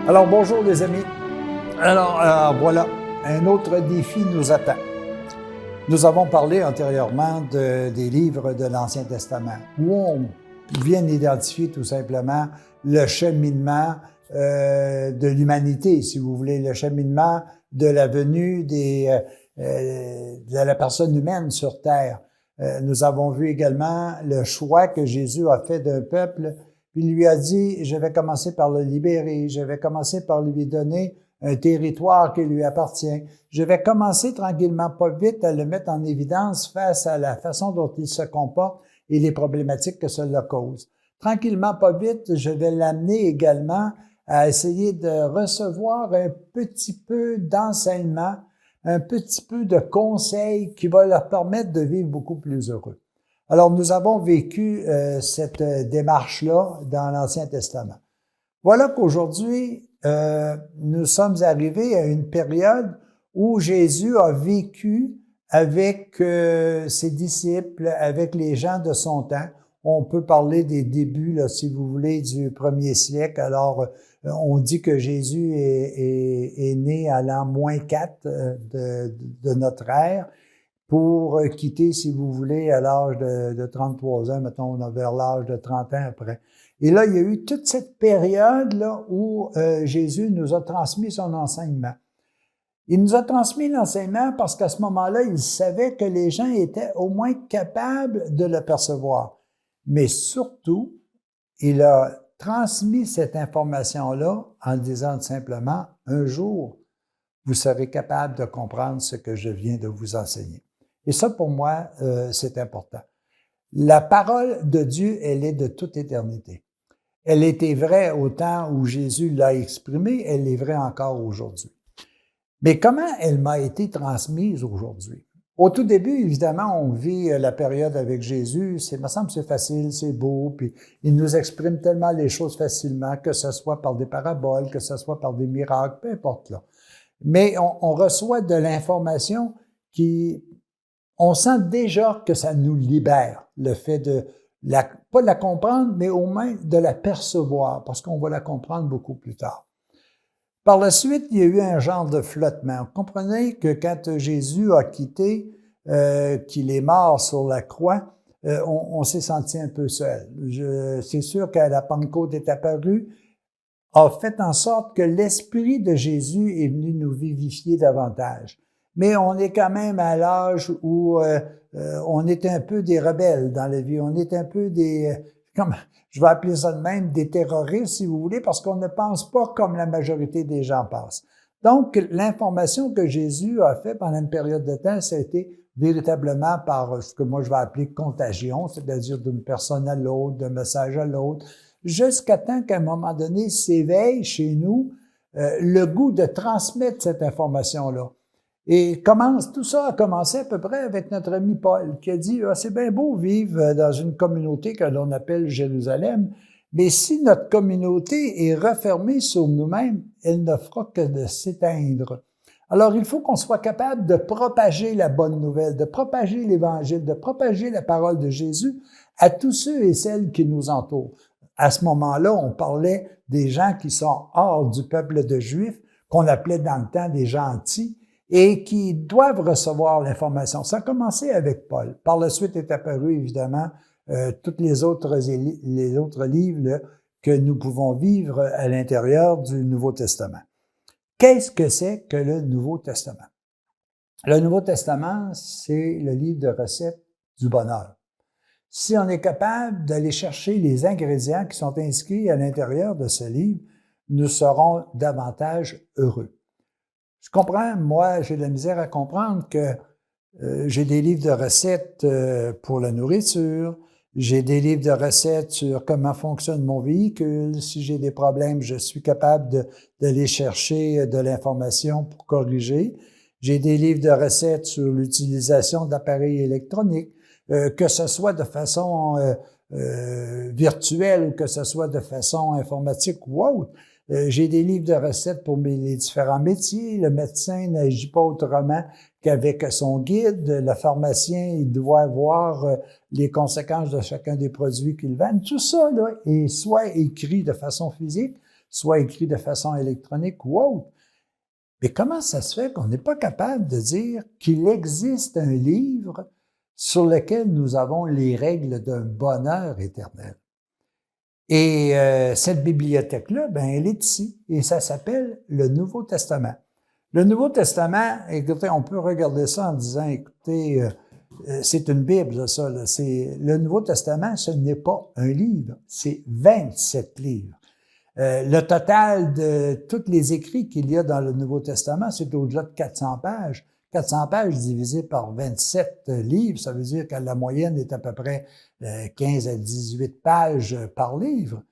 Alors, bonjour les amis. Alors, voilà, un autre défi nous attend. Nous avons parlé antérieurement des livres de l'Ancien Testament, où on vient identifier tout simplement le cheminement de l'humanité, si vous voulez, le cheminement de la venue de la personne humaine sur Terre. Nous avons vu également le choix que Jésus a fait d'un peuple. Il lui a dit, je vais commencer par le libérer, je vais commencer par lui donner un territoire qui lui appartient. Je vais commencer tranquillement, pas vite, à le mettre en évidence face à la façon dont il se comporte et les problématiques que cela cause. Tranquillement, pas vite, je vais l'amener également à essayer de recevoir un petit peu d'enseignement, un petit peu de conseils qui va leur permettre de vivre beaucoup plus heureux. Alors, nous avons vécu cette démarche-là dans l'Ancien Testament. Voilà qu'aujourd'hui, nous sommes arrivés à une période où Jésus a vécu avec ses disciples, avec les gens de son temps. On peut parler des débuts, là, si vous voulez, du 1er siècle. Alors, on dit que Jésus est né à l'an -4 de notre ère, pour quitter, si vous voulez, à l'âge de 33 ans, mettons, on a vers l'âge de 30 ans après. Et là, il y a eu toute cette période-là où Jésus nous a transmis son enseignement. Il nous a transmis l'enseignement parce qu'à ce moment-là, il savait que les gens étaient au moins capables de le percevoir. Mais surtout, il a transmis cette information-là en disant simplement, un jour, vous serez capable de comprendre ce que je viens de vous enseigner. Et ça, pour moi, c'est important. La parole de Dieu, elle est de toute éternité. Elle était vraie au temps où Jésus l'a exprimée, elle est vraie encore aujourd'hui. Mais comment elle m'a été transmise aujourd'hui? Au tout début, évidemment, on vit la période avec Jésus, me semble c'est facile, c'est beau, puis il nous exprime tellement les choses facilement, que ce soit par des paraboles, que ce soit par des miracles, peu importe là. Mais on reçoit de l'information qui, on sent déjà que ça nous libère, le fait de pas de la comprendre, mais au moins de la percevoir, parce qu'on va la comprendre beaucoup plus tard. Par la suite, il y a eu un genre de flottement. Vous comprenez que quand Jésus a quitté, qu'il est mort sur la croix, on s'est senti un peu seul. C'est sûr qu'à la Pentecôte est apparue, a fait en sorte que l'Esprit de Jésus est venu nous vivifier davantage. Mais on est quand même à l'âge où on est un peu des rebelles dans la vie. On est un peu comme je vais appeler ça de même, des terroristes, si vous voulez, parce qu'on ne pense pas comme la majorité des gens pensent. Donc, l'information que Jésus a fait pendant une période de temps, ça a été véritablement par ce que moi je vais appeler contagion, c'est-à-dire d'une personne à l'autre, d'un message à l'autre, jusqu'à temps qu'à un moment donné s'éveille chez nous le goût de transmettre cette information-là. Et tout ça a commencé à peu près avec notre ami Paul, qui a dit « c'est bien beau vivre dans une communauté que l'on appelle Jérusalem, mais si notre communauté est refermée sur nous-mêmes, elle ne fera que de s'éteindre. » Alors, il faut qu'on soit capable de propager la bonne nouvelle, de propager l'Évangile, de propager la parole de Jésus à tous ceux et celles qui nous entourent. À ce moment-là, on parlait des gens qui sont hors du peuple de Juifs, qu'on appelait dans le temps des gentils, et qui doivent recevoir l'information. Ça a commencé avec Paul. Par la suite est apparu, évidemment, tous les autres livres là, que nous pouvons vivre à l'intérieur du Nouveau Testament. Qu'est-ce que c'est que le Nouveau Testament? Le Nouveau Testament, c'est le livre de recettes du bonheur. Si on est capable d'aller chercher les ingrédients qui sont inscrits à l'intérieur de ce livre, nous serons davantage heureux. Je comprends, moi, j'ai de la misère à comprendre que j'ai des livres de recettes pour la nourriture, j'ai des livres de recettes sur comment fonctionne mon véhicule. Si j'ai des problèmes, je suis capable d'aller chercher de l'information pour corriger. J'ai des livres de recettes sur l'utilisation d'appareils électroniques, que ce soit de façon virtuelle ou que ce soit de façon informatique ou autre. J'ai des livres de recettes pour les différents métiers. Le médecin n'agit pas autrement qu'avec son guide. Le pharmacien, il doit voir les conséquences de chacun des produits qu'il vend. Tout ça là, est soit écrit de façon physique, soit écrit de façon électronique ou autre. Mais comment ça se fait qu'on n'est pas capable de dire qu'il existe un livre sur lequel nous avons les règles d'un bonheur éternel? Et cette bibliothèque-là, ben, elle est ici, et ça s'appelle le Nouveau Testament. Le Nouveau Testament, écoutez, on peut regarder ça en disant, écoutez, c'est une Bible, ça. Là. Le Nouveau Testament, ce n'est pas un livre, c'est 27 livres. Le total de tous les écrits qu'il y a dans le Nouveau Testament, c'est au-delà de 400 pages. 400 pages divisées par 27 livres, ça veut dire que la moyenne est à peu près 15 à 18 pages par livre.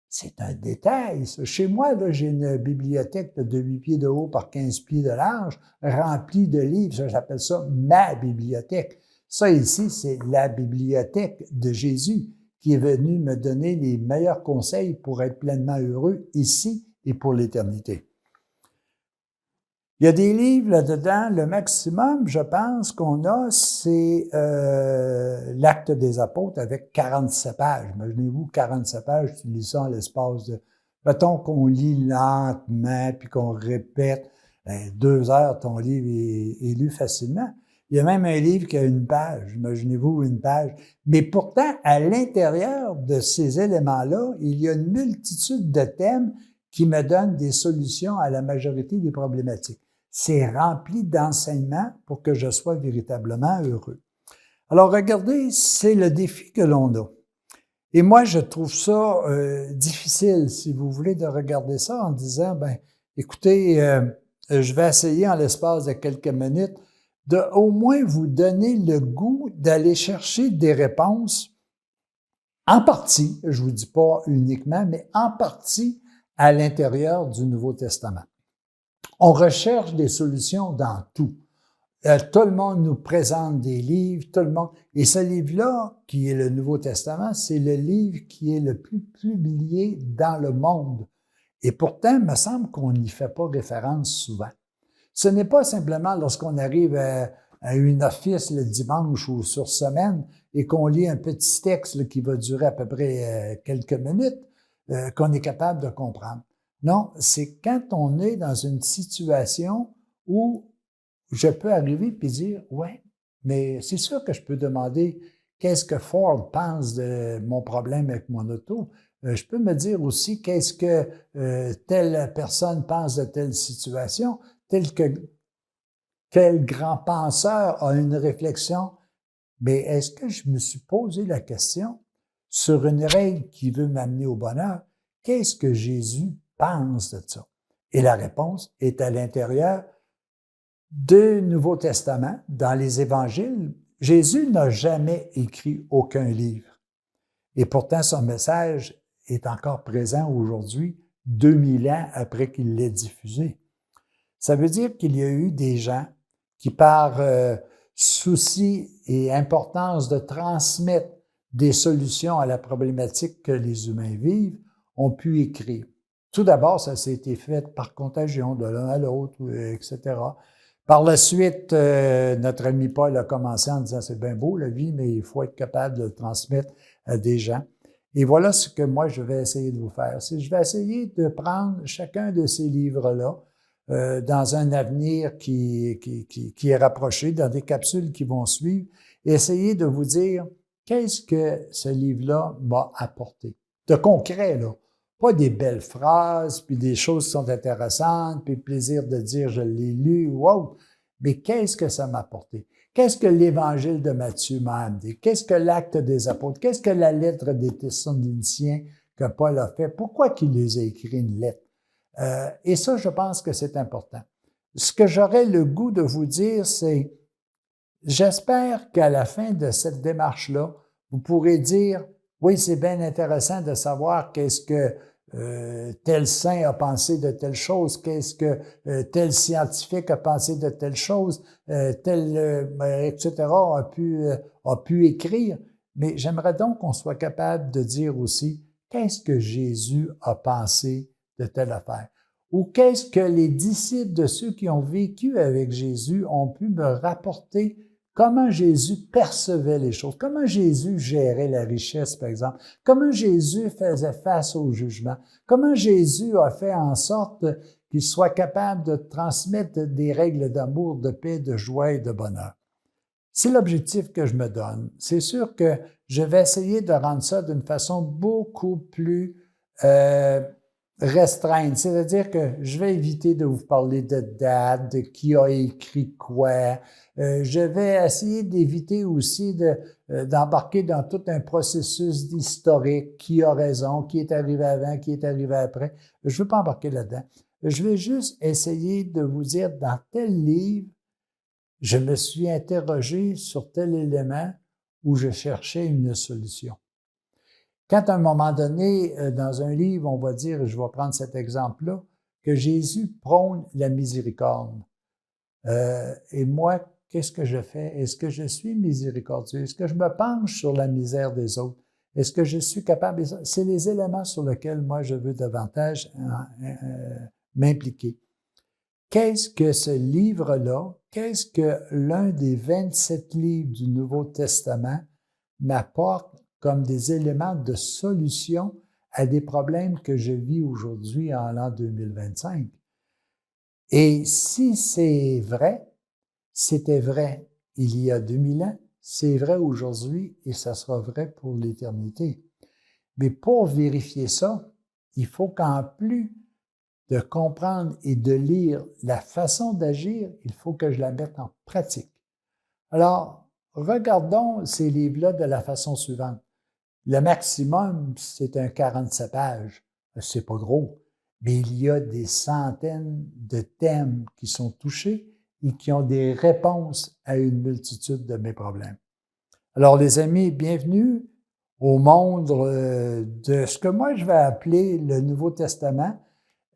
C'est un détail, ça. Chez moi, là, j'ai une bibliothèque de 8 pieds de haut par 15 pieds de large, remplie de livres. Ça, j'appelle ça ma bibliothèque. Ça, ici, c'est la bibliothèque de Jésus qui est venu me donner les meilleurs conseils pour être pleinement heureux ici et pour l'éternité. Il y a des livres là-dedans, le maximum, je pense, qu'on a, c'est l'Acte des Apôtres avec 47 pages. Imaginez-vous, 47 pages, tu lis ça en l'espace de... Mettons qu'on lit lentement, puis qu'on répète, 2 heures, ton livre est lu facilement. Il y a même un livre qui a 1 page, imaginez-vous 1 page. Mais pourtant, à l'intérieur de ces éléments-là, il y a une multitude de thèmes qui me donnent des solutions à la majorité des problématiques. C'est rempli d'enseignements pour que je sois véritablement heureux. Alors, regardez, c'est le défi que l'on a. Et moi, je trouve ça difficile, si vous voulez, de regarder ça en disant, ben, écoutez, je vais essayer en l'espace de quelques minutes de au moins vous donner le goût d'aller chercher des réponses en partie, je vous dis pas uniquement, mais en partie à l'intérieur du Nouveau Testament. On recherche des solutions dans tout. Tout le monde nous présente des livres, tout le monde. Et ce livre-là, qui est le Nouveau Testament, c'est le livre qui est le plus publié dans le monde. Et pourtant, il me semble qu'on n'y fait pas référence souvent. Ce n'est pas simplement lorsqu'on arrive à une office le dimanche ou sur semaine et qu'on lit un petit texte là, qui va durer à peu près quelques minutes qu'on est capable de comprendre. Non, c'est quand on est dans une situation où je peux arriver et dire, ouais, mais c'est sûr que je peux demander qu'est-ce que Ford pense de mon problème avec mon auto. Je peux me dire aussi qu'est-ce que telle personne pense de telle situation, quel grand penseur a une réflexion. Mais est-ce que je me suis posé la question sur une règle qui veut m'amener au bonheur? Qu'est-ce que Jésus pense de ça? Et la réponse est à l'intérieur du Nouveau Testament, dans les évangiles. Jésus n'a jamais écrit aucun livre. Et pourtant, son message est encore présent aujourd'hui, 2000 ans après qu'il l'ait diffusé. Ça veut dire qu'il y a eu des gens qui, par souci et importance de transmettre des solutions à la problématique que les humains vivent, ont pu écrire. Tout d'abord, ça s'est été fait par contagion de l'un à l'autre, etc. Par la suite, notre ami Paul a commencé en disant « c'est bien beau la vie, mais il faut être capable de le transmettre à des gens ». Et voilà ce que moi, je vais essayer de vous faire. Je vais essayer de prendre chacun de ces livres-là dans un avenir qui est rapproché, dans des capsules qui vont suivre, et essayer de vous dire qu'est-ce que ce livre-là m'a apporté. De concret, là. Pas des belles phrases, puis des choses qui sont intéressantes, puis le plaisir de dire « je l'ai lu » ou autre. Mais qu'est-ce que ça m'a apporté? Qu'est-ce que l'Évangile de Matthieu m'a amené? Qu'est-ce que l'Acte des Apôtres? Qu'est-ce que la lettre des Thessaloniciens que Paul a fait? Pourquoi qu'il les a écrit une lettre? Et ça, je pense que c'est important. Ce que j'aurais le goût de vous dire, c'est j'espère qu'à la fin de cette démarche-là, vous pourrez dire « oui, c'est bien intéressant de savoir qu'est-ce que tel saint a pensé de telle chose, qu'est-ce que tel scientifique a pensé de telle chose, etc. a pu écrire. » Mais j'aimerais donc qu'on soit capable de dire aussi qu'est-ce que Jésus a pensé de telle affaire. Ou qu'est-ce que les disciples de ceux qui ont vécu avec Jésus ont pu me rapporter comment Jésus percevait les choses, comment Jésus gérait la richesse, par exemple, comment Jésus faisait face au jugement, comment Jésus a fait en sorte qu'il soit capable de transmettre des règles d'amour, de paix, de joie et de bonheur. C'est l'objectif que je me donne. C'est sûr que je vais essayer de rendre ça d'une façon beaucoup plus restreinte. C'est-à-dire que je vais éviter de vous parler de date, de qui a écrit quoi. Je vais essayer d'éviter aussi d'embarquer dans tout un processus historique, qui a raison, qui est arrivé avant, qui est arrivé après. Je ne veux pas embarquer là-dedans. Je vais juste essayer de vous dire dans tel livre, je me suis interrogé sur tel élément où je cherchais une solution. Quand à un moment donné, dans un livre, on va dire, je vais prendre cet exemple-là, que Jésus prône la miséricorde. Et moi, qu'est-ce que je fais? Est-ce que je suis miséricordieux? Est-ce que je me penche sur la misère des autres? Est-ce que je suis capable? C'est les éléments sur lesquels moi je veux davantage m'impliquer. Qu'est-ce que ce livre-là, qu'est-ce que l'un des 27 livres du Nouveau Testament m'apporte comme des éléments de solution à des problèmes que je vis aujourd'hui en l'an 2025? Et si c'est vrai, c'était vrai il y a 2000 ans, c'est vrai aujourd'hui et ça sera vrai pour l'éternité. Mais pour vérifier ça, il faut qu'en plus de comprendre et de lire la façon d'agir, il faut que je la mette en pratique. Alors, regardons ces livres-là de la façon suivante. Le maximum, c'est un 47 pages. C'est pas gros, mais il y a des centaines de thèmes qui sont touchés et qui ont des réponses à une multitude de mes problèmes. Alors, les amis, bienvenue au monde de ce que moi je vais appeler le Nouveau Testament,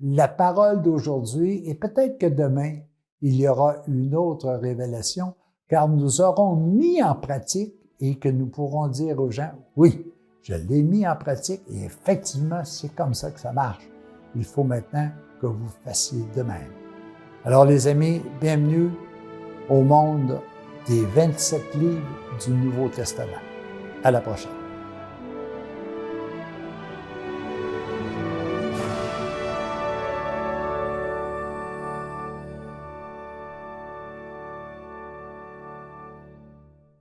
la parole d'aujourd'hui, et peut-être que demain, il y aura une autre révélation, car nous aurons mis en pratique et que nous pourrons dire aux gens, oui, je l'ai mis en pratique et effectivement, c'est comme ça que ça marche. Il faut maintenant que vous fassiez de même. Alors les amis, bienvenue au monde des 27 livres du Nouveau Testament. À la prochaine.